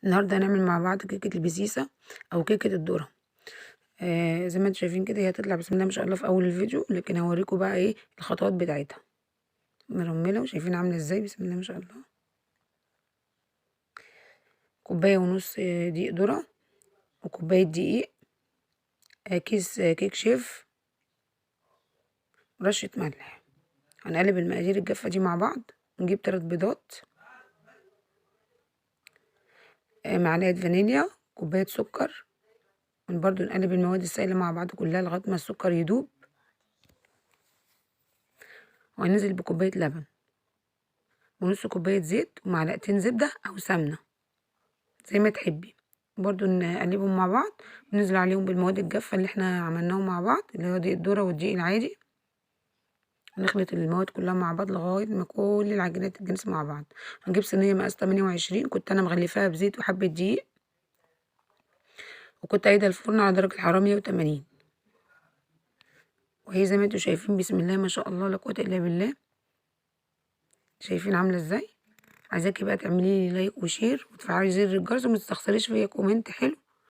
النهارده هنعمل مع بعض كيكة البسيسة أو كيكة الذرة. زي ما انتم شايفين كده هي هتطلع بسم الله ما شاء الله في أول الفيديو، لكن هوريكم بقى ايه الخطوات بتاعتها. مرملة وشايفين عاملة ازاي، بسم الله ما شاء الله. كوباية ونص دقيق ذرة، وكوباية دقيق، كيس كيك شيف، رشة ملح. هنقلب المقادير الجافة دي مع بعض، نجيب 3 بيضات، معلقة فانيليا، كوباية سكر، برضو نقلب المواد السائلة مع بعض كلها لغاية ما السكر يدوب، وهننزل بكوباية لبن ونص كوباية زيت ومعلقتين زبدة أو سمنة زي ما تحبي. برضو نقلبهم مع بعض وننزل عليهم بالمواد الجافة اللي احنا عملناهم مع بعض، اللي هو دقيق الذرة والدقيق العادي. ونخلط المواد كلها مع بعض لغاية ما كل العجينات تتجانس مع بعض. هنجيب صينية مقاس 28، كنت أنا مغلفاها بزيت وحبة دقيق، وكنت قايدة الفرن على درجة حرارة 180. وهي زي ما انتوا شايفين بسم الله ما شاء الله لا قوة إلا بالله. شايفين عاملة ازاي؟ عايزاكي بقى تعملي لي لايك وشير وتفعلي زر الجرس، وما تستخسريش فيا كومنت حلو